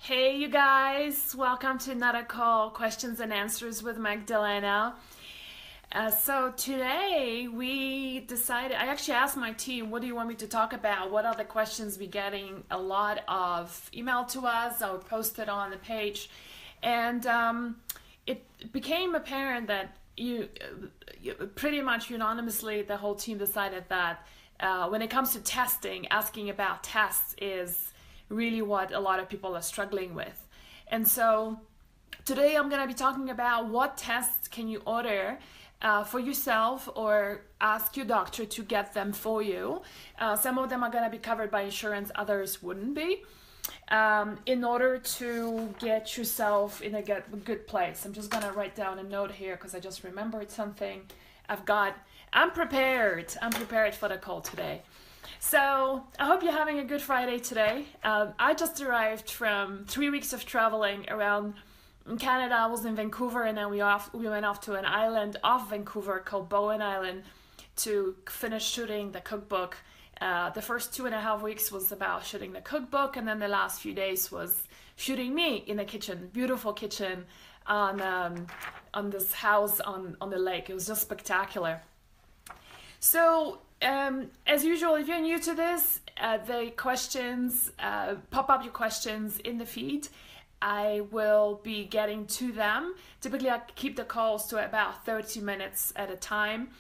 Hey, you guys, welcome to another call, Questions and Answers with Magdalena. So today we decided, I actually asked my team, what do you want me to talk about? What are the questions we're getting a lot of email to us or posted on the page? And it became apparent that you pretty much unanimously, the whole team decided that when it comes to testing, asking about tests is really what a lot of people are struggling with. And so today I'm going to be talking about what tests can you order for yourself or ask your doctor to get them for you. Some of them are going to be covered by insurance, others wouldn't be, in order to get yourself in a good place. I'm just going to write down a note here because I just remembered something. I'm prepared for the call today. So I hope you're having a good Friday today. I just arrived from 3 weeks of traveling around Canada. I was in Vancouver, and then we went off to an island off Vancouver called Bowen Island to finish shooting the cookbook. The first 2.5 weeks was about shooting the cookbook, and then the last few days was shooting me in the kitchen, beautiful kitchen on this house on the lake. It was just spectacular. So as usual, if you're new to this, the questions, pop up your questions in the feed. I will be getting to them. Typically, I keep the calls to about 30 minutes at a time.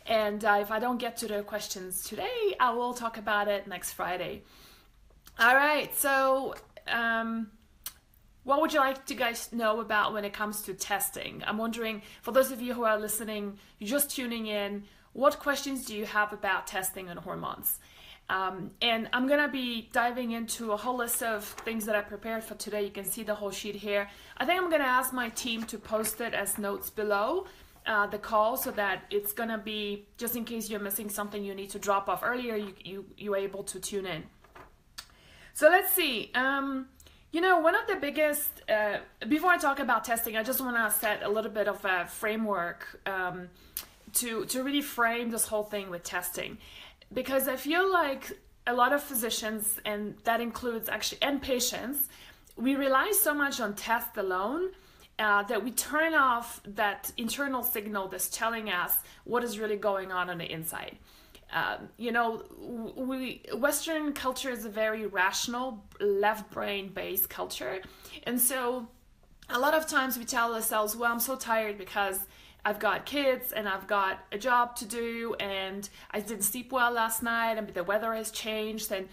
And if I don't get to the questions today, I will talk about it next Friday. All right, so what would you like to guys know about when it comes to testing? I'm wondering, for those of you who are listening, you're just tuning in, what questions do you have about testing and hormones? And I'm going to be diving into a whole list of things that I prepared for today. You can see the whole sheet here. I think I'm going to ask my team to post it as notes below the call so that it's going to be, just in case you're missing something you need to drop off earlier, you're able to tune in. So let's see. One of the biggest, before I talk about testing, I just want to set a little bit of a framework to really frame this whole thing with testing, because I feel like a lot of physicians, and that includes actually and patients, we rely so much on tests alone that we turn off that internal signal that's telling us what is really going on the inside. Western culture is a very rational, left brain based culture, and so a lot of times we tell ourselves, well, I'm so tired because I've got kids and I've got a job to do and I didn't sleep well last night and the weather has changed. And,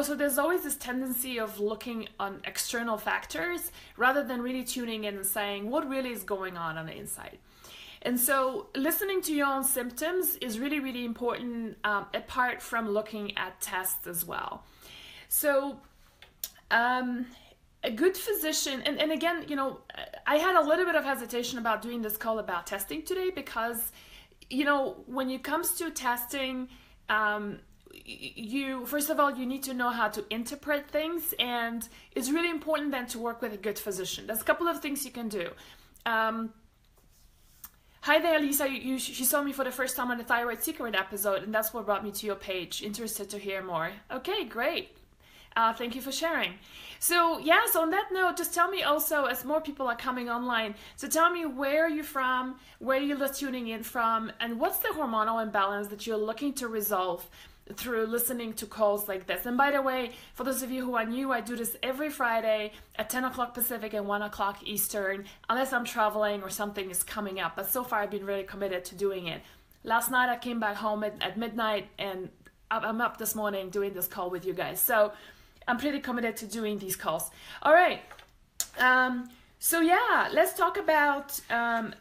so there's always this tendency of looking on external factors rather than really tuning in and saying what really is going on the inside. And so listening to your own symptoms is really, really important, apart from looking at tests as well. So, a good physician, and again, I had a little bit of hesitation about doing this call about testing today because, when it comes to testing, first of all, you need to know how to interpret things, and it's really important then to work with a good physician. There's a couple of things you can do. Hi there, Lisa. She saw me for the first time on the Thyroid Secret episode, and that's what brought me to your page. Interested to hear more. Okay, great. Thank you for sharing. So on that note, just tell me also, as more people are coming online, so tell me where you're from, where you're tuning in from, and what's the hormonal imbalance that you're looking to resolve through listening to calls like this. And by the way, for those of you who are new, I do this every Friday at 10 o'clock Pacific and 1 o'clock Eastern, unless I'm traveling or something is coming up. But so far, I've been really committed to doing it. Last night, I came back home at midnight, and I'm up this morning doing this call with you guys. So I'm pretty committed to doing these calls. All right. Let's talk about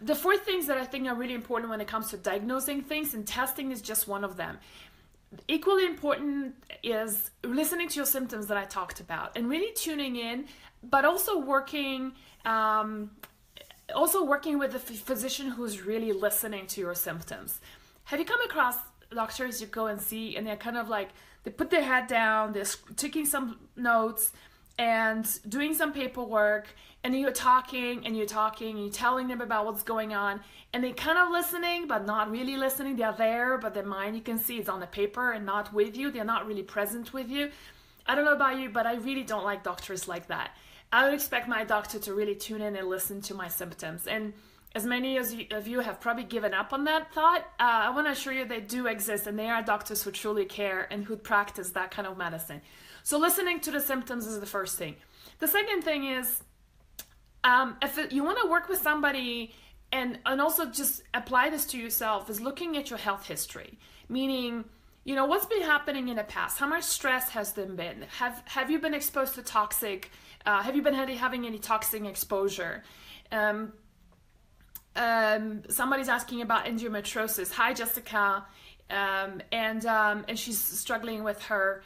the 4 things that I think are really important when it comes to diagnosing things, and testing is just one of them. Equally important is listening to your symptoms that I talked about and really tuning in, but also working with a physician who's really listening to your symptoms. Have you come across doctors you go and see and they're kind of like, they put their head down, they're taking some notes and doing some paperwork, and you're talking and you're telling them about what's going on, and they're kind of listening but not really listening. They're there, but their mind, you can see, is on the paper and not with you. They're not really present with you. I don't know about you, but I really don't like doctors like that. I would expect my doctor to really tune in and listen to my symptoms. And as many of you have probably given up on that thought, I want to assure you they do exist, and they are doctors who truly care and who practice that kind of medicine. So listening to the symptoms is the first thing. The second thing is, if you want to work with somebody and also just apply this to yourself, is looking at your health history. Meaning, you know, what's been happening in the past? How much stress has there been? Have you been exposed to toxic? Have you been having any toxic exposure? Somebody's asking about endometriosis. Hi, Jessica. And she's struggling with her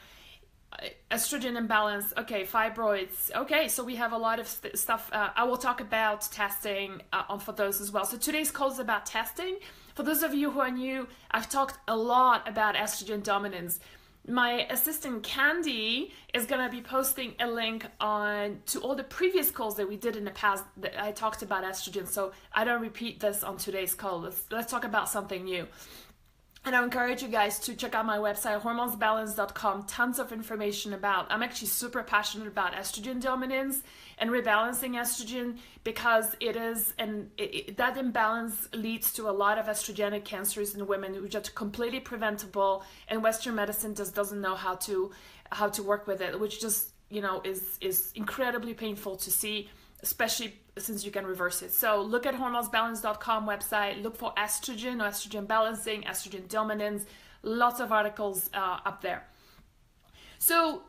estrogen imbalance. Okay, fibroids. Okay, so we have a lot of stuff. I will talk about testing for those as well. So today's call is about testing. For those of you who are new, I've talked a lot about estrogen dominance. My assistant Candy is going to be posting a link to all the previous calls that we did in the past that I talked about estrogen, so I don't repeat this on today's call. Let's talk about something new. And I encourage you guys to check out my website, hormonesbalance.com. Tons of information about, I'm actually super passionate about estrogen dominance and rebalancing estrogen, because it is, and that imbalance leads to a lot of estrogenic cancers in women, which are completely preventable, and Western medicine just doesn't know how to work with it, which just, you know, is incredibly painful to see, especially since you can reverse it. So look at hormonesbalance.com website, look for estrogen or estrogen balancing, estrogen dominance, lots of articles up there. So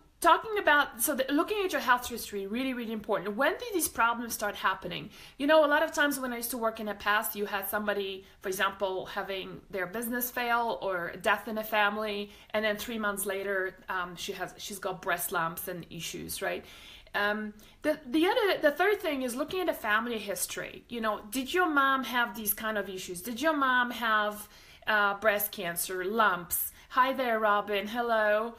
looking at your health history, really, really important. When did these problems start happening? You know, a lot of times when I used to work in the past, you had somebody, for example, having their business fail or death in the family, and then 3 months later, she's got breast lumps and issues, right? The third thing is looking at the family history. You know, did your mom have these kind of issues? Did your mom have breast cancer, lumps? Hi there, Robin. Hello.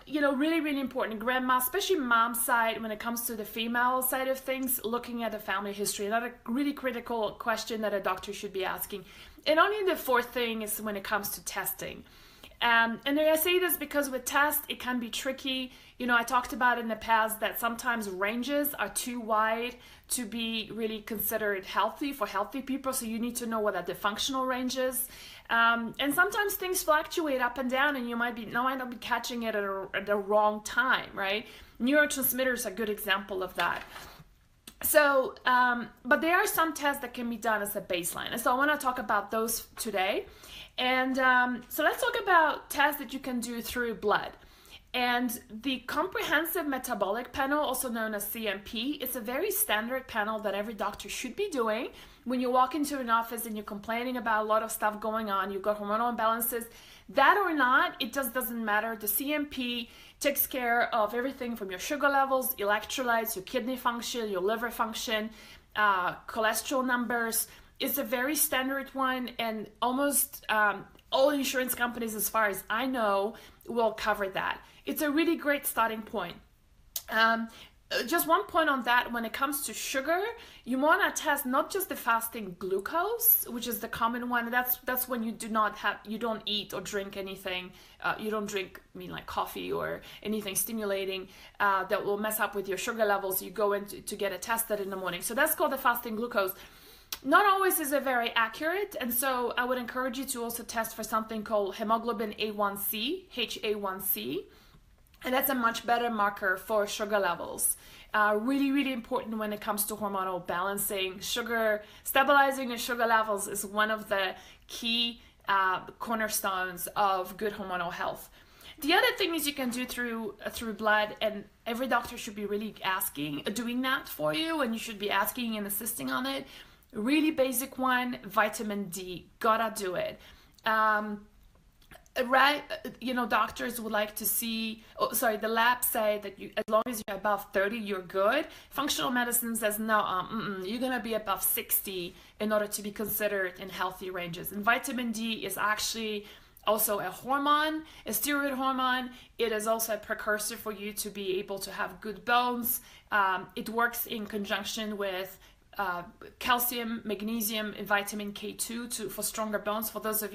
You know, really, really important. Grandma, especially mom's side, when it comes to the female side of things, looking at the family history. Another really critical question that a doctor should be asking. And only the fourth thing is when it comes to testing. And I say this because with tests, it can be tricky. You know, I talked about in the past that sometimes ranges are too wide to be really considered healthy for healthy people. So you need to know what are the functional ranges. And sometimes things fluctuate up and down, and you might not be catching it at the wrong time, right? Neurotransmitters are a good example of that. So, but there are some tests that can be done as a baseline. And so I want to talk about those today. And so let's talk about tests that you can do through blood. And the Comprehensive Metabolic Panel, also known as CMP, is a very standard panel that every doctor should be doing. When you walk into an office and you're complaining about a lot of stuff going on, you've got hormonal imbalances, that or not, it just doesn't matter. The CMP takes care of everything from your sugar levels, electrolytes, your kidney function, your liver function, cholesterol numbers. It's a very standard one, and almost all insurance companies, as far as I know, will cover that. It's a really great starting point. Just one point on that, when it comes to sugar, you want to test not just the fasting glucose, which is the common one. That's when you don't eat or drink anything. You don't drink, like coffee or anything stimulating that will mess up with your sugar levels. You go in to get it tested in the morning. So that's called the fasting glucose. Not always is it very accurate, and so I would encourage you to also test for something called hemoglobin A1C, HA1C, and that's a much better marker for sugar levels. Really, really important when it comes to hormonal balancing. Stabilizing your sugar levels is one of the key cornerstones of good hormonal health. The other thing is you can do through blood, and every doctor should be really doing that for you, and you should be asking and assisting on it. Really basic one, vitamin D, gotta do it. Right, you know, doctors would like to see, the labs say that as long as you're above 30, you're good. Functional medicine says, no, you're gonna be above 60 in order to be considered in healthy ranges. And vitamin D is actually also a hormone, a steroid hormone. It is also a precursor for you to be able to have good bones. It works in conjunction with calcium, magnesium, and vitamin K2 for stronger bones. For those of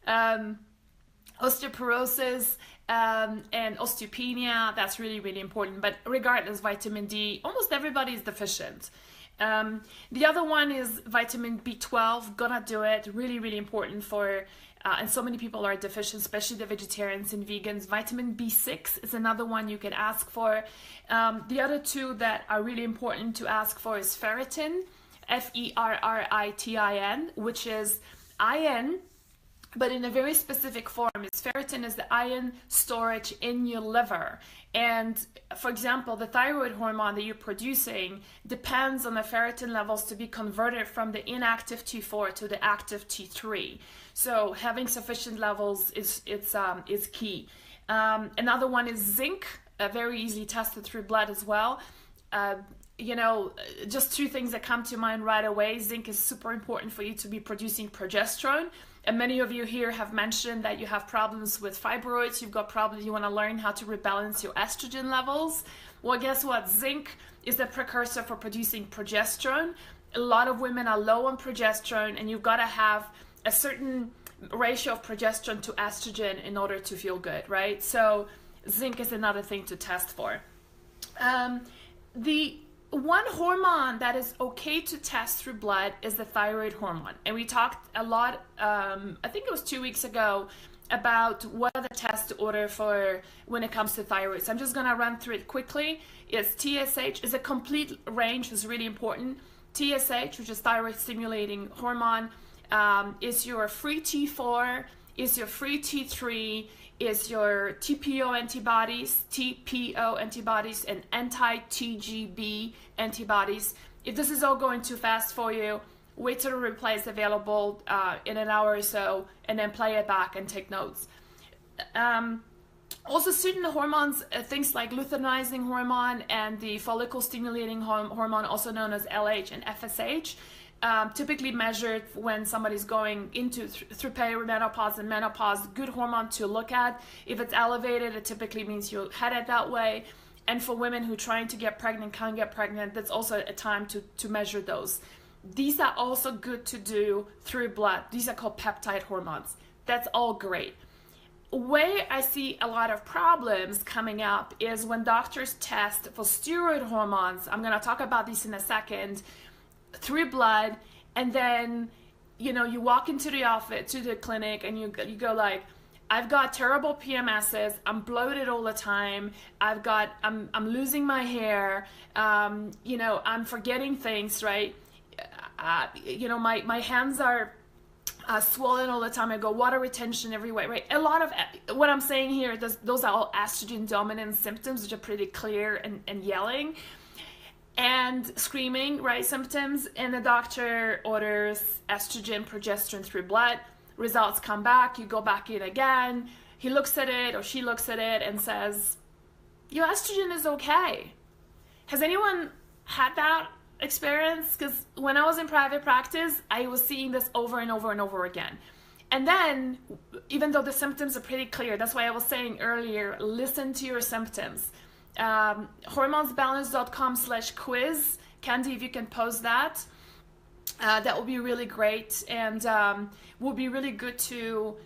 Osteoporosis and osteopenia, that's really, really important. But regardless, vitamin D, almost everybody is deficient. The other one is vitamin B12, gonna do it, really, really important for, and so many people are deficient, especially the vegetarians and vegans. Vitamin B6 is another one you can ask for. The other two that are really important to ask for is ferritin, Ferritin, which is iron, but in a very specific form. Ferritin is the iron storage in your liver. And for example, the thyroid hormone that you're producing depends on the ferritin levels to be converted from the inactive T4 to the active T3. So having sufficient levels is key. Another one is zinc, very easily tested through blood as well. You know, just two things that come to mind right away. Zinc is super important for you to be producing progesterone. And many of you here have mentioned that you have problems with fibroids, you've got problems, you want to learn how to rebalance your estrogen levels. Well, guess what? Zinc is the precursor for producing progesterone. A lot of women are low on progesterone, and you've got to have a certain ratio of progesterone to estrogen in order to feel good, right? So zinc is another thing to test for. The one hormone that is okay to test through blood is the thyroid hormone. And we talked a lot, I think it was 2 weeks ago, about what are the tests to order for when it comes to thyroid. So I'm just gonna run through it quickly. It's TSH, is a complete range, is really important. TSH, which is thyroid stimulating hormone, is your free T4, is your free T3, is your TPO antibodies, and anti-TGB antibodies. If this is all going too fast for you, wait till the replay is available in an hour or so, and then play it back and take notes. Also, certain hormones, things like luteinizing hormone and the follicle stimulating hormone, also known as LH and FSH, typically measured when somebody's going through perimenopause and menopause. Good hormone to look at. If it's elevated, it typically means you're headed that way. And for women who are trying to get pregnant, can't get pregnant, that's also a time to measure those. These are also good to do through blood. These are called peptide hormones. That's all great. Where I see a lot of problems coming up is when doctors test for steroid hormones. I'm going to talk about this in a second, through blood, and then, you know, you walk into the office, to the clinic, and you go like, I've got terrible PMSs, I'm bloated all the time, I'm losing my hair, you know, I'm forgetting things, right? You know, my hands are swollen all the time. I go water retention everywhere, right? A lot of what I'm saying here, those are all estrogen dominant symptoms, which are pretty clear, and yelling and screaming, right, symptoms. And the doctor orders estrogen, progesterone through blood. Results come back, you go back in again. He looks at it, or she looks at it, and says, your estrogen is okay. Has anyone had that experience? Because when I was in private practice, I was seeing this over and over and over again. And then, even though the symptoms are pretty clear, that's why I was saying earlier, listen to your symptoms. Hormonesbalance.com/quiz. Candy, if you can post that, that would be really great, and would be really good to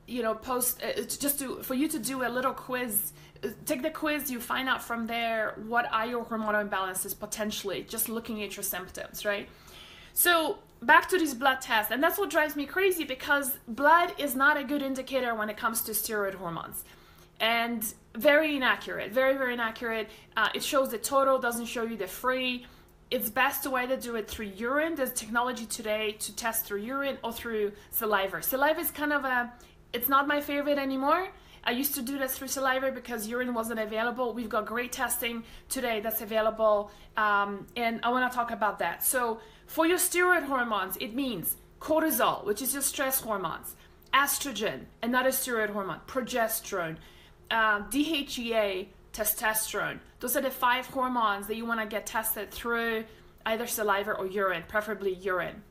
you know, post for you to do a little quiz. Take the quiz, you find out from there what are your hormonal imbalances potentially, just looking at your symptoms, right? So back to these blood tests, and that's what drives me crazy, because blood is not a good indicator when it comes to steroid hormones, and very inaccurate, very, very inaccurate. It shows the total, doesn't show you the free. It's best to either do it through urine. There's technology today to test through urine or through saliva. Saliva is kind of it's not my favorite anymore. I used to do this through saliva because urine wasn't available. We've got great testing today that's available, and I want to talk about that. So for your steroid hormones, it means cortisol, which is your stress hormones, estrogen, another steroid hormone, progesterone, DHEA, testosterone. Those are the 5 hormones that you want to get tested through either saliva or urine, preferably urine.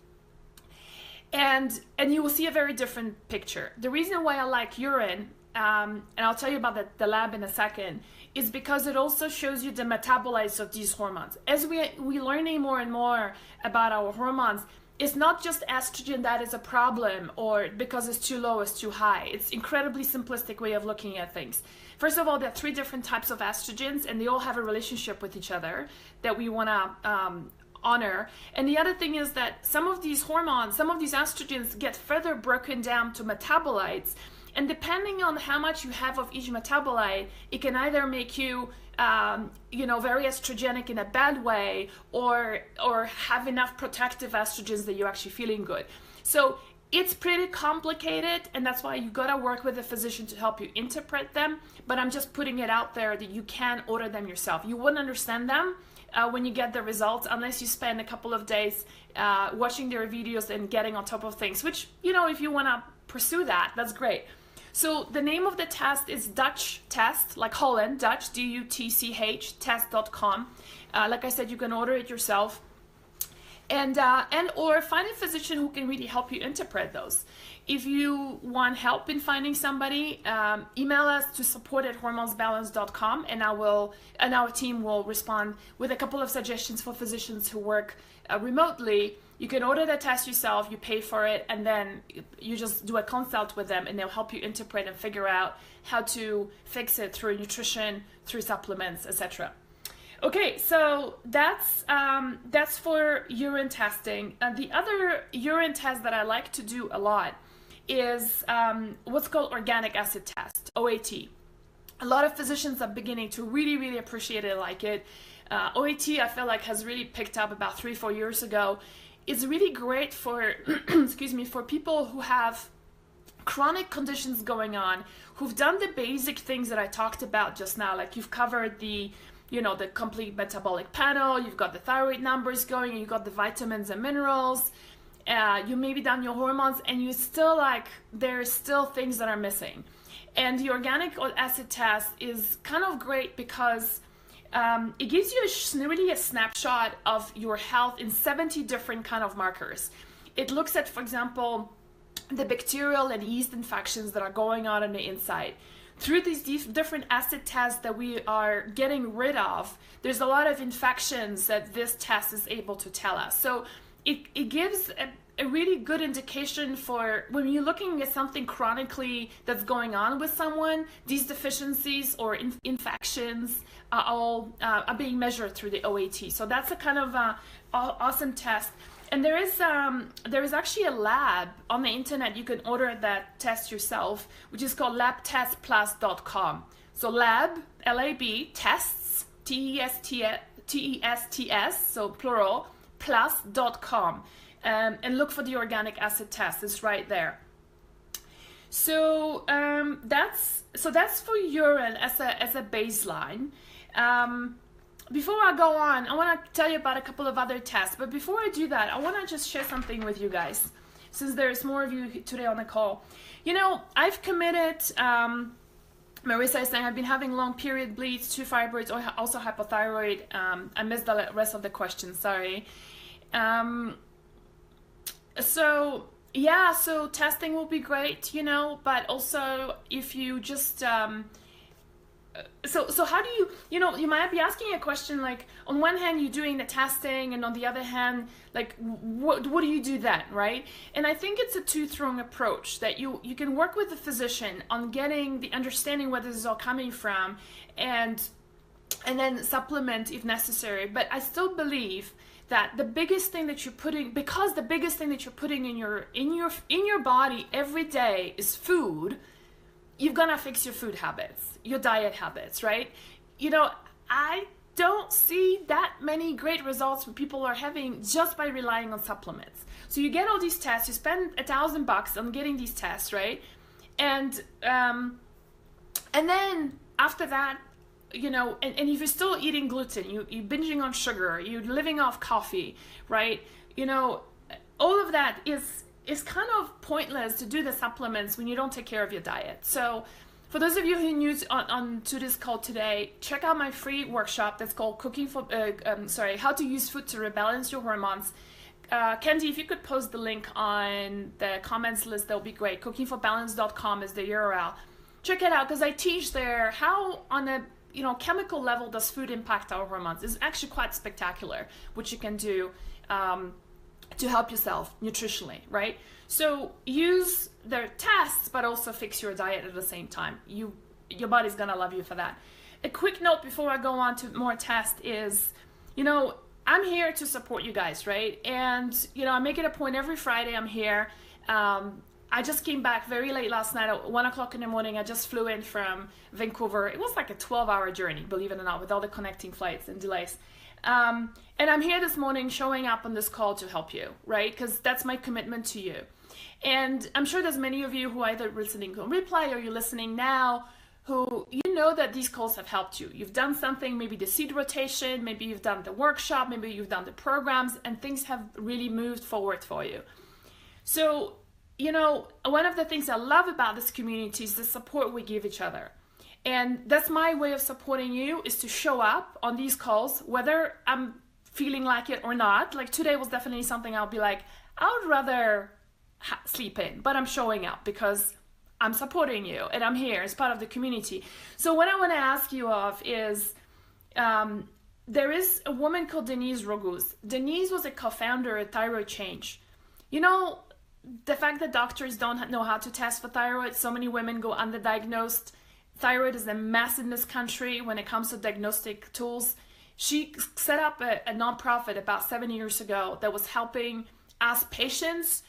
And you will see a very different picture. The reason why I like urine, and I'll tell you about the lab in a second, is because it also shows you the metabolites of these hormones. As we're learning more and more about our hormones, it's not just estrogen that is a problem, or because it's too low, it's too high. It's incredibly simplistic way of looking at things. First of all, there are 3 different types of estrogens, and they all have a relationship with each other that we want to honor. And the other thing is that some of these hormones, some of these estrogens get further broken down to metabolites, and depending on how much you have of each metabolite, it can either make you very estrogenic in a bad way, or have enough protective estrogens that you're actually feeling good. So it's pretty complicated, and that's why you gotta work with a physician to help you interpret them. But I'm just putting it out there that you can order them yourself. You wouldn't understand them when you get the results unless you spend a couple of days watching their videos and getting on top of things, which, if you wanna pursue that, that's great. So the name of the test is Dutch Test, like Holland, Dutch, D-U-T-C-H, test.com. Like I said, you can order it yourself. And or find a physician who can really help you interpret those. If you want help in finding somebody, email us to support@hormonesbalance.com, and our team will respond with a couple of suggestions for physicians who work remotely. You can order the test yourself, you pay for it, and then you just do a consult with them, and they'll help you interpret and figure out how to fix it through nutrition, through supplements, etc. Okay, so that's for urine testing. The other urine test that I like to do a lot is what's called organic acid test, OAT. A lot of physicians are beginning to really, really appreciate it, like it. OAT, I feel like, has really picked up about 3-4 years ago. It's really great for, excuse me, for people who have chronic conditions going on, who've done the basic things that I talked about just now, like you've covered the complete metabolic panel, you've got the thyroid numbers going, you've got the vitamins and minerals, you maybe done your hormones, and you still there's still things that are missing. And the organic acid test is kind of great because it gives you really a snapshot of your health in 70 different kind of markers. It looks at, for example, the bacterial and yeast infections that are going on the inside. Through these different acid tests that we are getting rid of, there's a lot of infections that this test is able to tell us. So it gives a really good indication for when you're looking at something chronically that's going on with someone. These deficiencies or infections are all being measured through the OAT. So that's a kind of awesome test. And there is actually a lab on the internet. You can order that test yourself, which is called labtestplus.com. So lab, L-A-B, tests, T-E-S-T-S, so plural, plus.com. And look for the organic acid test. It's right there. So that's for urine as a baseline. Before I go on, I want to tell you about a couple of other tests. But before I do that, I want to just share something with you guys, since there's more of you today on the call. I've committed, Marissa is saying, I've been having long period bleeds, 2 fibroids, also hypothyroid. I missed the rest of the question, sorry. So testing will be great, but also if you just, so how do you might be asking a question like, on one hand you're doing the testing, and on the other hand, like what do you do then, right? And I think it's a 2-pronged approach, that you can work with the physician on getting the understanding where this is all coming from, and then supplement if necessary. But I still believe that the biggest thing that you're putting in your body every day is food. You're gonna fix your food habits, your diet habits, right? I don't see that many great results people are having just by relying on supplements. So you get all these tests, you spend $1,000 on getting these tests, right? And then after that, and if you're still eating gluten, you're binging on sugar, you're living off coffee, right? All of that is kind of pointless to do the supplements when you don't take care of your diet. So for those of you who are new to this call today, check out my free workshop that's called How to Use Food to Rebalance Your Hormones. Candy, if you could post the link on the comments list, that would be great. cookingforbalance.com is the URL. Check it out, because I teach there how on a chemical level does food impact our hormones. It's actually quite spectacular what you can do to help yourself nutritionally, right? So use their tests, but also fix your diet at the same time. Your body's gonna love you for that. A quick note before I go on to more tests is, I'm here to support you guys, right? And, I make it a point every Friday I'm here. I just came back very late last night at 1 o'clock in the morning. I just flew in from Vancouver. It was like a 12-hour journey, believe it or not, with all the connecting flights and delays. And I'm here this morning showing up on this call to help you, right? Because that's my commitment to you. And I'm sure there's many of you who are either listening on replay or you're listening now who that these calls have helped you. You've done something, maybe the seed rotation, maybe you've done the workshop, maybe you've done the programs, and things have really moved forward for you. So, one of the things I love about this community is the support we give each other. And that's my way of supporting you, is to show up on these calls, whether I'm feeling like it or not. Like today was definitely something I'll be like, I would rather sleep in, but I'm showing up because I'm supporting you and I'm here as part of the community. So what I want to ask you of is, there is a woman called Denise Roguz. Denise was a co-founder at Thyroid Change. The fact that doctors don't know how to test for thyroid, so many women go underdiagnosed. Thyroid is a mess in this country when it comes to diagnostic tools. She set up a nonprofit about 7 years ago that was helping us patients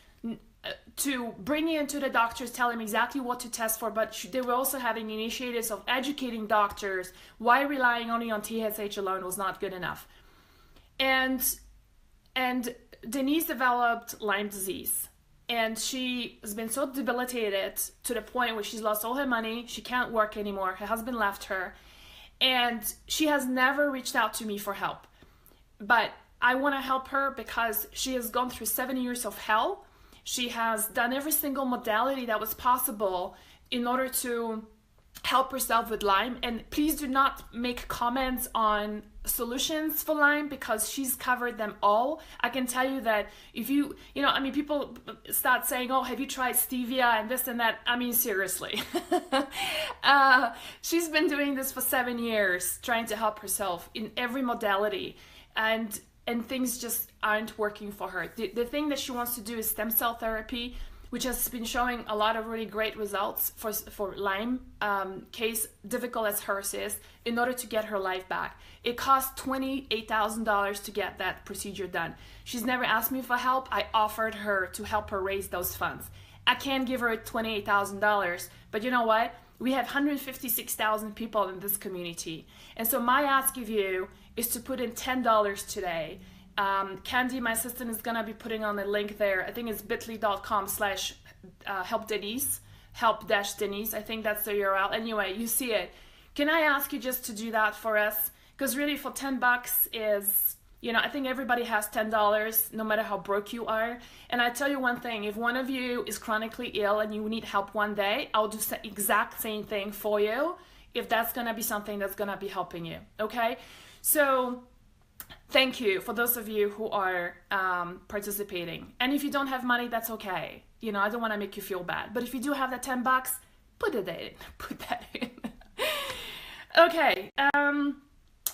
to bring in to the doctors, tell them exactly what to test for, but they were also having initiatives of educating doctors why relying only on TSH alone was not good enough. And Denise developed Lyme disease. And she has been so debilitated to the point where she's lost all her money. She can't work anymore. Her husband left her. And she has never reached out to me for help. But I want to help her because she has gone through 7 years of hell. She has done every single modality that was possible in order to help herself with Lyme. And please do not make comments on solutions for Lyme because she's covered them all. I can tell you that if people start saying, oh, have you tried stevia and this and that? I mean, seriously. She's been doing this for 7 years, trying to help herself in every modality. And things just aren't working for her. The thing that she wants to do is stem cell therapy, which has been showing a lot of really great results for Lyme case, difficult as hers is, in order to get her life back. It cost $28,000 to get that procedure done. She's never asked me for help. I offered her to help her raise those funds. I can't give her $28,000, but you know what? We have 156,000 people in this community. And so my ask of you is to put in $10 today. Candy, my assistant, is gonna be putting on a link there. I think it's bit.ly/help-Denise, help-Denise. I think that's the URL. Anyway, you see it. Can I ask you just to do that for us? Because really for $10 is, I think everybody has $10, no matter how broke you are. And I tell you one thing, if one of you is chronically ill and you need help one day, I'll do the exact same thing for you if that's gonna be something that's gonna be helping you, okay? So thank you for those of you who are participating. And if you don't have money, that's okay. I don't want to make you feel bad. But if you do have that $10, put that in. Okay.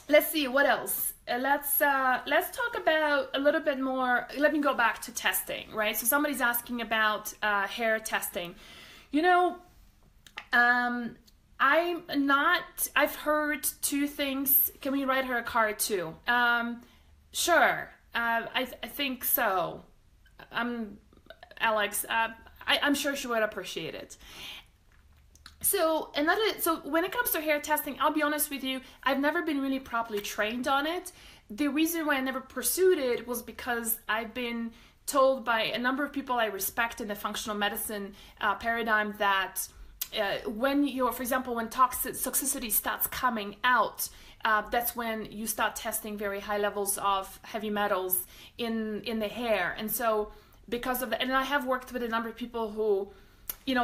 Let's see what else. Let's talk about a little bit more. Let me go back to testing, right? So somebody's asking about hair testing. I've heard two things. Can we write her a card too? Sure. I think so. Alex, I'm sure she would appreciate it. So when it comes to hair testing, I'll be honest with you, I've never been really properly trained on it. The reason why I never pursued it was because I've been told by a number of people I respect in the functional medicine paradigm that when for example, when toxicity starts coming out, that's when you start testing very high levels of heavy metals in the hair. And so because of that, and I have worked with a number of people who,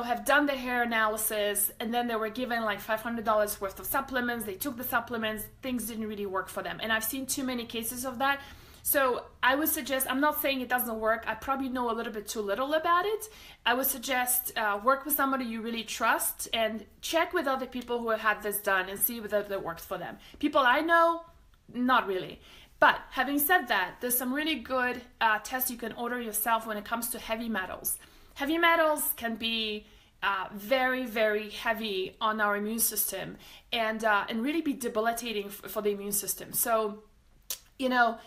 have done the hair analysis and then they were given like $500 worth of supplements. They took the supplements, things didn't really work for them. And I've seen too many cases of that. So I would suggest, I'm not saying it doesn't work. I probably know a little bit too little about it. I would suggest work with somebody you really trust and check with other people who have had this done and see whether it works for them. People I know, not really. But having said that, there's some really good tests you can order yourself when it comes to heavy metals. Heavy metals can be very, very heavy on our immune system and really be debilitating for the immune system. So, you know,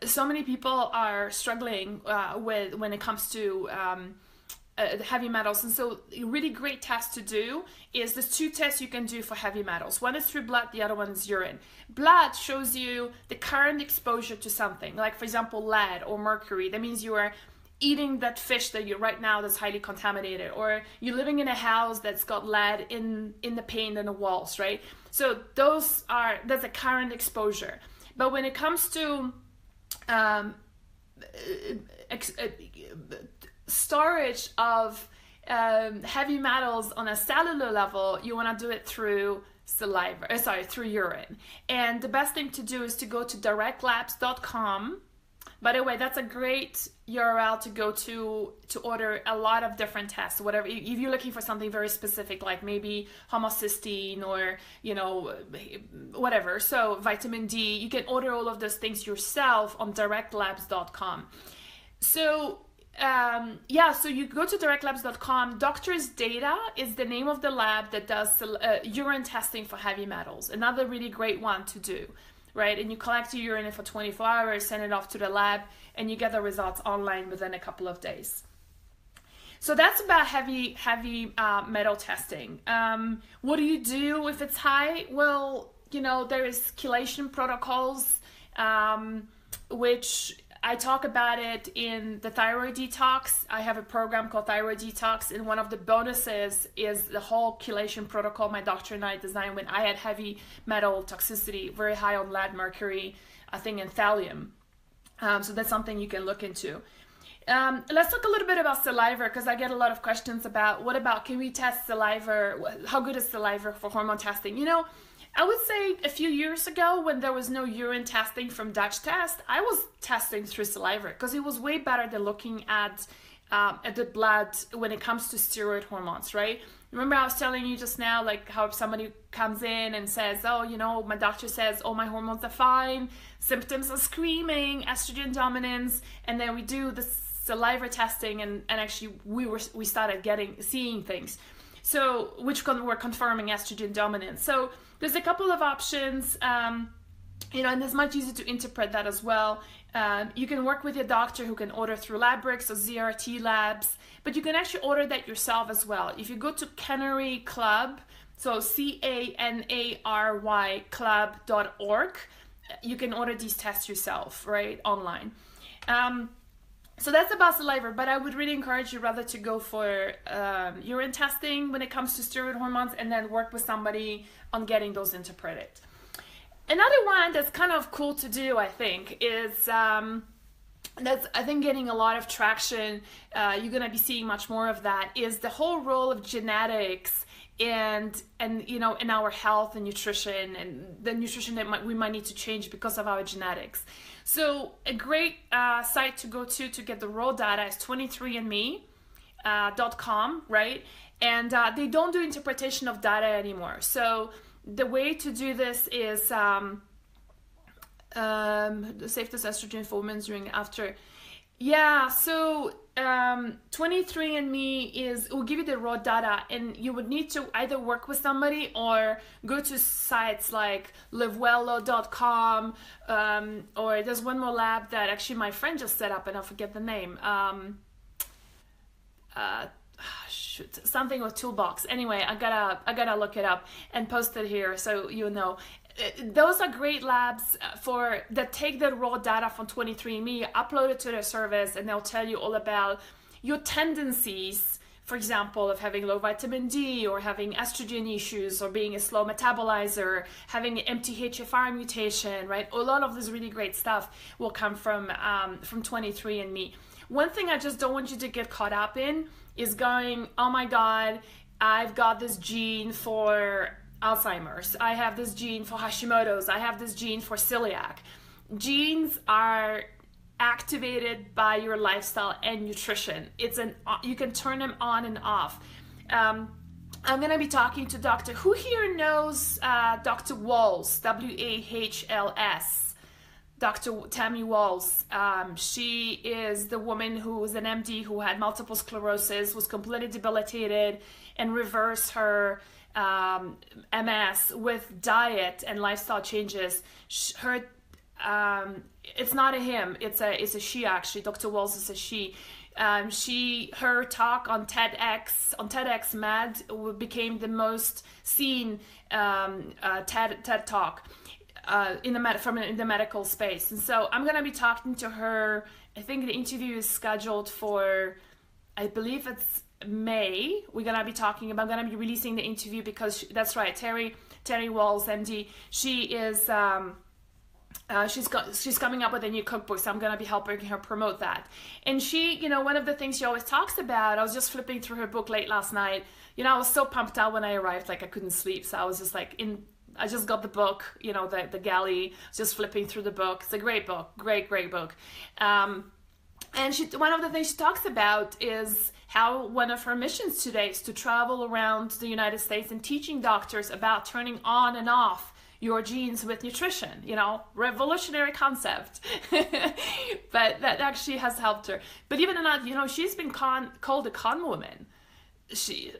so many people are struggling when it comes to the heavy metals, and so a really great test to do is there's two tests you can do for heavy metals. One is through blood, the other one is urine. Blood shows you the current exposure to something, like for example lead or mercury. That means you are eating that fish that you right now that's highly contaminated, or you're living in a house that's got lead in the paint and the walls, right? So that's a current exposure. But when it comes to storage of heavy metals on a cellular level, you want to do it through through urine. And the best thing to do is to go to directlabs.com. By the way, that's a great URL to go to order a lot of different tests, whatever. If you're looking for something very specific, like maybe homocysteine or, you know, whatever. So vitamin D, you can order all of those things yourself on directlabs.com. So so you go to directlabs.com. Doctors Data is the name of the lab that does urine testing for heavy metals. Another really great one to do, right? And you collect your urine for 24 hours, send it off to the lab, and you get the results online within a couple of days. So that's about heavy metal testing. What do you do if it's high? Well, you know, there is chelation protocols, which I talk about it in the thyroid detox. I have a program called Thyroid Detox, and one of the bonuses is the whole chelation protocol my doctor and I designed when I had heavy metal toxicity, very high on lead, mercury, I think, and thallium. So that's something you can look into. Let's talk a little bit about saliva, because I get a lot of questions about can we test saliva? How good is saliva for hormone testing? You know, I would say a few years ago, when there was no urine testing from Dutch Test, I was testing through saliva because it was way better than looking at the blood when it comes to steroid hormones, right? Remember I was telling you just now, like how somebody comes in and says, oh, you know, my doctor says, oh, my hormones are fine, symptoms are screaming, estrogen dominance, and then we do the saliva testing, and actually we started seeing things. So, which were confirming estrogen dominance. So there's a couple of options, you know, and it's much easier to interpret that as well. You can work with your doctor who can order through Labrix or ZRT Labs, but you can actually order that yourself as well. If you go to Canary Club, so CANARY club.org, you can order these tests yourself, right, online. So that's about saliva, but I would really encourage you rather to go for urine testing when it comes to steroid hormones, and then work with somebody on getting those interpreted. Another one that's kind of cool to do, I think, is that's, I think, getting a lot of traction. You're going to be seeing much more of that, is the whole role of genetics and you know, in our health and nutrition, and the nutrition that we might need to change because of our genetics. So a great site to go to get the raw data is 23andme.com, right? And they don't do interpretation of data anymore. So the way to do this is safest estrogen for women during after. Yeah, so 23andMe will give you the raw data, and you would need to either work with somebody or go to sites like livewello.com, or there's one more lab that actually my friend just set up, and I forget the name. Something with Toolbox. Anyway, I gotta look it up and post it here so you know. Those are great labs that take the raw data from 23andMe, upload it to their service, and they'll tell you all about your tendencies, for example, of having low vitamin D, or having estrogen issues, or being a slow metabolizer, having an MTHFR mutation, right? A lot of this really great stuff will come from 23andMe. One thing I just don't want you to get caught up in is going, oh my God, I've got this gene for Alzheimer's, I have this gene for Hashimoto's, I have this gene for celiac. Genes are activated by your lifestyle and nutrition. You can turn them on and off. I'm going to be talking to who here knows Dr. Wahls, Wahls? Dr. Tammy Walls. She is the woman who was an MD who had multiple sclerosis, was completely debilitated, and reversed her MS with diet and lifestyle changes. Her it's not a him, it's a she actually. Dr. Walls is a she. Her talk on TEDx Med became the most seen TED talk in the medical space. And so I'm gonna be talking to her. I think the interview is scheduled for, I believe it's May. I'm gonna be releasing the interview because that's right, Terry Walls, MD. She is she's coming up with a new cookbook, so I'm gonna be helping her promote that. And she, one of the things she always talks about, I was just flipping through her book late last night. I was so pumped out when I arrived, like I couldn't sleep, so I was just like I just got the book, the galley, just flipping through the book. It's a great book, great book. And one of the things she talks about is how one of her missions today is to travel around the United States and teaching doctors about turning on and off your genes with nutrition. Revolutionary concept. But that actually has helped her. But even in that, she's been called a con woman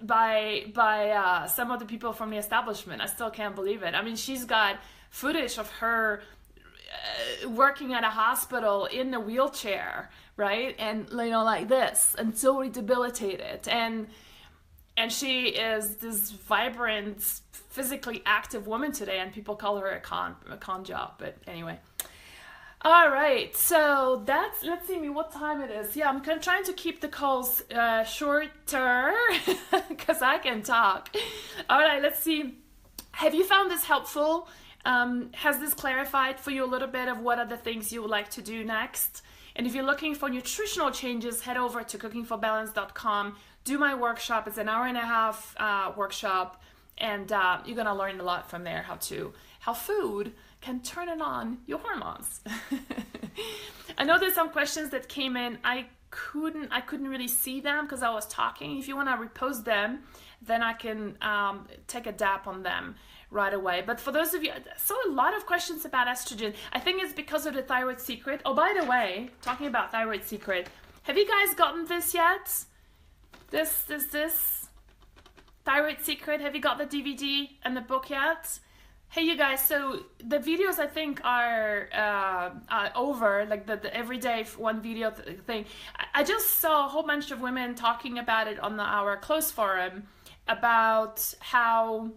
by some of the people from the establishment. I still can't believe it. I mean, she's got footage of her working at a hospital in a wheelchair, right? And like this, and so debilitated, and she is this vibrant, physically active woman today, and people call her a con job. But anyway, all right, so let's see what time it is. Yeah, I'm trying to keep the calls shorter because I can talk. All right, let's see. Have you found this helpful? Has this clarified for you a little bit of what are the things you would like to do next? And if you're looking for nutritional changes, head over to cookingforbalance.com. Do my workshop. It's an hour-and-a-half workshop, and you're gonna learn a lot from there. How food can turn on your hormones. I know there's some questions that came in. I couldn't really see them because I was talking. If you want to repost them, then I can take a dap on them right away. But for those of you, so a lot of questions about estrogen. I think it's because of the Thyroid Secret. Oh, by the way, talking about Thyroid Secret, have you guys gotten this yet? This Thyroid Secret. Have you got the DVD and the book yet? Hey, you guys, so the videos I think are over, like the everyday one video thing. I just saw a whole bunch of women talking about it on our close forum about how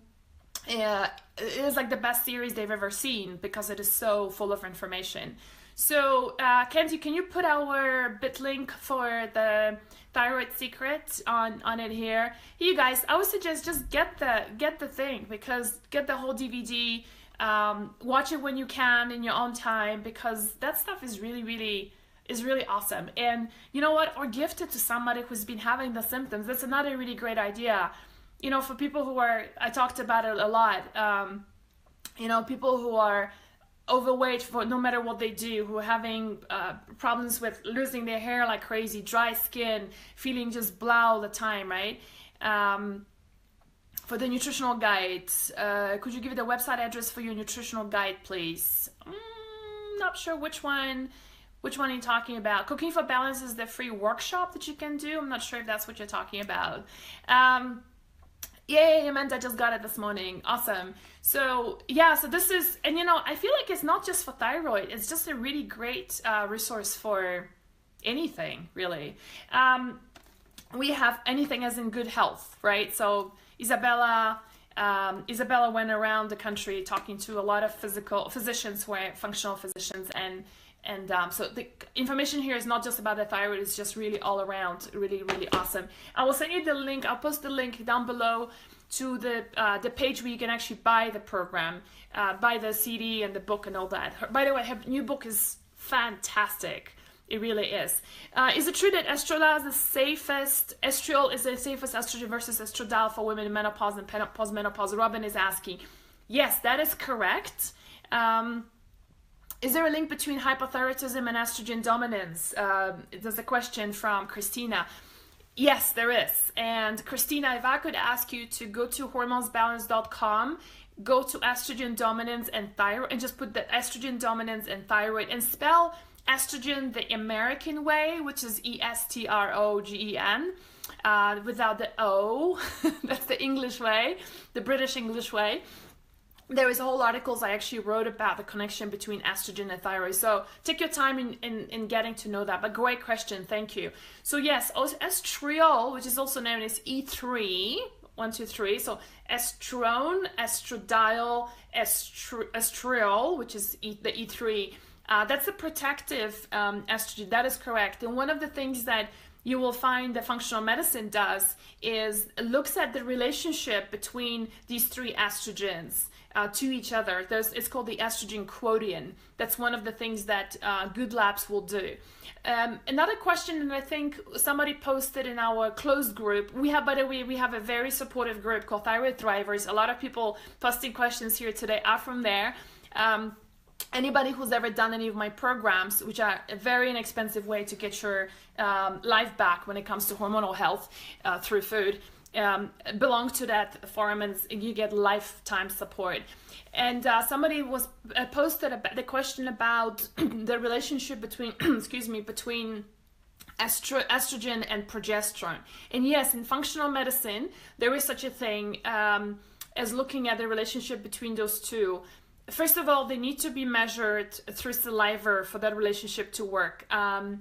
it is like the best series they've ever seen because it is so full of information. So, Kenzie, can you put our bit link for the Thyroid Secret on it here? Hey, you guys, I would suggest just get the thing, because get the whole DVD, watch it when you can in your own time, because that stuff is really awesome. And you know what? Or gift it to somebody who's been having the symptoms. That's another really great idea. For people who are, I talked about it a lot. People who are overweight, for no matter what they do, who are having problems with losing their hair like crazy, dry skin, feeling just blah all the time, right? For the nutritional guide, could you give the website address for your nutritional guide, please? Not sure which one you're talking about. Cooking for Balance is the free workshop that you can do. I'm not sure if that's what you're talking about. Yay, Amanda just got it this morning. Awesome. So yeah, so this is, and I feel like it's not just for thyroid, it's just a really great resource for anything, really. We have anything as in good health, right? So Isabella went around the country talking to a lot of physicians who are functional physicians, and so the information here is not just about the thyroid, it's just really all around, really awesome. I will send you the link, I'll post the link down below to the page where you can actually buy the program, buy the CD and the book and all that. By the way, her new book is fantastic. It really is. Is it true that estriol is the safest estrogen versus estradiol for women in menopause and postmenopause? Robin is asking. Yes, that is correct. Is there a link between hypothyroidism and estrogen dominance? There's a question from Christina. Yes, there is. And Christina, if I could ask you to go to hormonesbalance.com, go to estrogen dominance and thyroid, and just put the estrogen dominance and thyroid, and spell estrogen the American way, which is ESTROGEN, without the O. That's the English way, the British English way. There is whole articles I actually wrote about the connection between estrogen and thyroid. So take your time in getting to know that. But great question, thank you. So yes, estriol, which is also known as E3, 1, 2, 3. So estrone, estradiol, estriol, which is the E3. That's a protective estrogen. That is correct. And one of the things that you will find that functional medicine does is looks at the relationship between these three estrogens to each other. It's called the estrogen quotient. That's one of the things that Good Labs will do. Another question that I think somebody posted in our closed group, by the way, we have a very supportive group called Thyroid Thrivers. A lot of people posting questions here today are from there. Anybody who's ever done any of my programs, which are a very inexpensive way to get your life back when it comes to hormonal health through food, belong to that forum, and you get lifetime support. And somebody was posted the question about the relationship between between estrogen and progesterone. And yes, in functional medicine there is such a thing as looking at the relationship between those two. First of all, they need to be measured through saliva for that relationship to work. I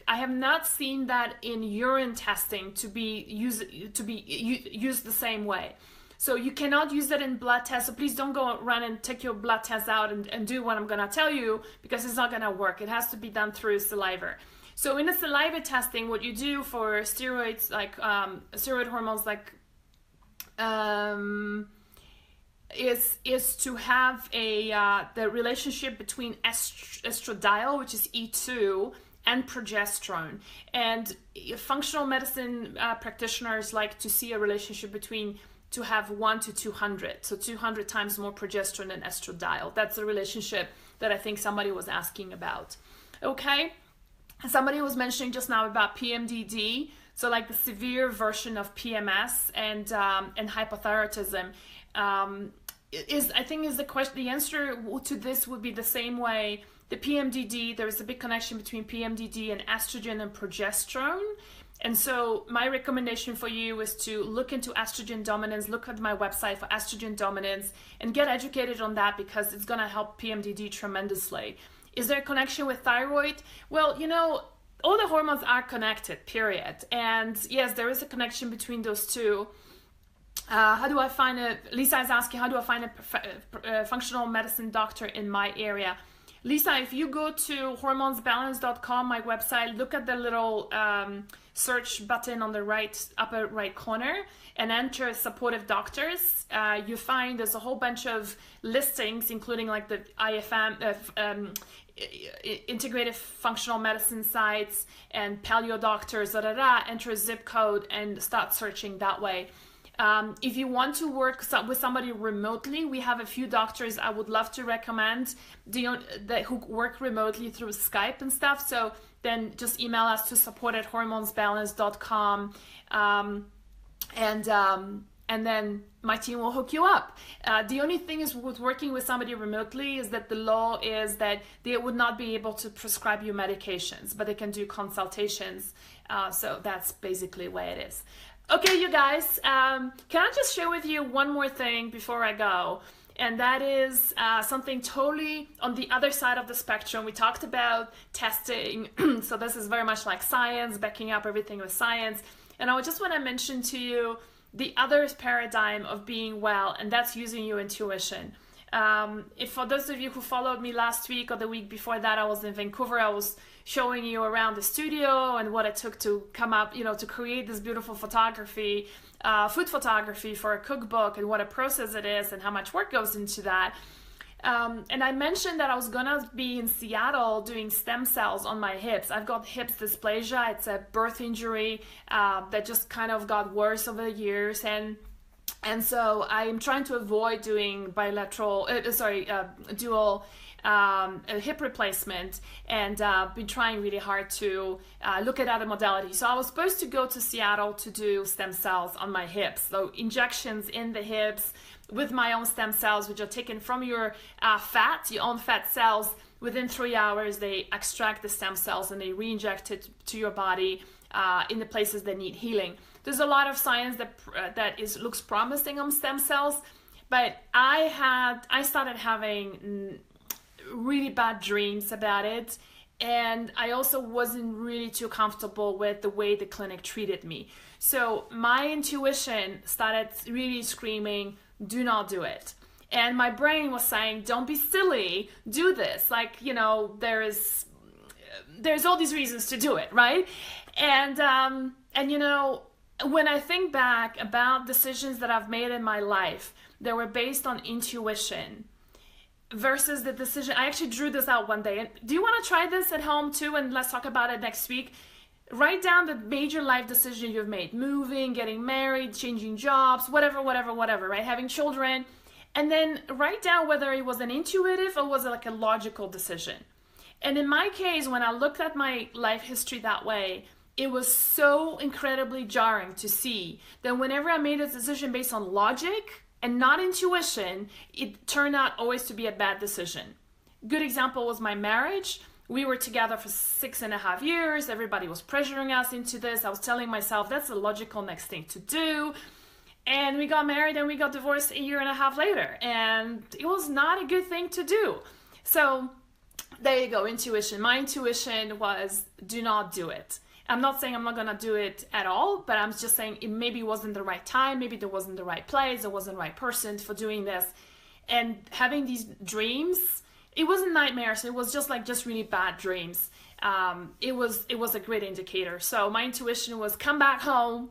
have not seen that in urine testing to be used the same way. So you cannot use that in blood tests. So please don't go run and take your blood tests out and do what I'm going to tell you, because it's not going to work. It has to be done through saliva. So in the saliva testing, what you do for steroids, like steroid hormones, like is to have the relationship between estradiol, which is E2, and progesterone. And functional medicine practitioners like to see a relationship to have 1 to 200, so 200 times more progesterone than estradiol. That's the relationship that I think somebody was asking about. Okay, somebody was mentioning just now about PMDD, so like the severe version of PMS and hypothyroidism. The answer to this would be the same way. The PMDD, there is a big connection between PMDD and estrogen and progesterone. And so my recommendation for you is to look into estrogen dominance, look at my website for estrogen dominance, and get educated on that, because it's going to help PMDD tremendously. Is there a connection with thyroid? Well, all the hormones are connected, period. And yes, there is a connection between those two. Lisa is asking, how do I find a functional medicine doctor in my area? Lisa, if you go to hormonesbalance.com, my website, look at the little search button on the upper right corner and enter supportive doctors. You find there's a whole bunch of listings, including like the IFM, integrative functional medicine sites and paleo doctors, enter a zip code and start searching that way. If you want to work with somebody remotely, we have a few doctors I would love to recommend who work remotely through Skype and stuff. So then just email us to support@hormonesbalance.com, and then my team will hook you up. The only thing is with working with somebody remotely is that the law is that they would not be able to prescribe you medications, but they can do consultations. So that's basically the way it is. Okay, you guys, can I just share with you one more thing before I go? And that is something totally on the other side of the spectrum. We talked about testing, so this is very much like science, backing up everything with science. And I just want to mention to you the other paradigm of being well, and that's using your intuition. If for those of you who followed me last week or the week before that, I was in Vancouver, I was showing you around the studio and what it took to come up, to create this beautiful photography, food photography for a cookbook, and what a process it is and how much work goes into that. And I mentioned that I was gonna be in Seattle doing stem cells on my hips. I've got hips dysplasia. It's a birth injury that just kind of got worse over the years. And And so I'm trying to avoid doing dual hip replacement, and been trying really hard to look at other modalities. So I was supposed to go to Seattle to do stem cells on my hips, so injections in the hips with my own stem cells, which are taken from your your own fat cells. Within 3 hours, they extract the stem cells and they re-inject it to your body in the places that need healing. There's a lot of science that looks promising on stem cells, but I started having really bad dreams about it, and I also wasn't really too comfortable with the way the clinic treated me. So my intuition started really screaming, do not do it. And my brain was saying, don't be silly, do this. Like, you know, there's all these reasons to do it, right? And you know, when I think back about decisions that I've made in my life that were based on intuition versus the decision, I actually drew this out one day. And do you want to try this at home too? And let's talk about it next week. Write down the major life decision you've made: moving, getting married, changing jobs, whatever, right? Having children. And then write down whether it was an intuitive or was it like a logical decision. And in my case, when I looked at my life history that way, it was so incredibly jarring to see that whenever I made a decision based on logic and not intuition, it turned out always to be a bad decision. Good example was my marriage. We were together for 6.5 years. Everybody was pressuring us into this. I was telling myself that's the logical next thing to do. And we got married and we got divorced 1.5 years later. And it was not a good thing to do. So there you go, intuition. My intuition was, do not do it. I'm not saying I'm not going to do it at all, but I'm just saying it maybe wasn't the right time. Maybe there wasn't the right place. There wasn't the right person for doing this. And having these dreams, it wasn't nightmares. It was just really bad dreams. It was a great indicator. So my intuition was come back home,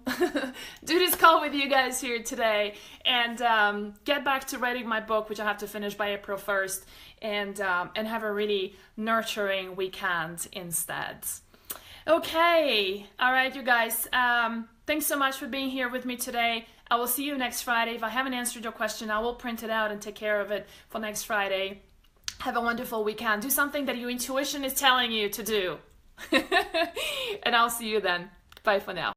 do this call with you guys here today, and get back to writing my book, which I have to finish by April 1st, and have a really nurturing weekend instead. Okay, all right, you guys. Thanks so much for being here with me today. I will see you next Friday. If I haven't answered your question, I will print it out and take care of it for next Friday. Have a wonderful weekend. Do something that your intuition is telling you to do. And I'll see you then. Bye for now.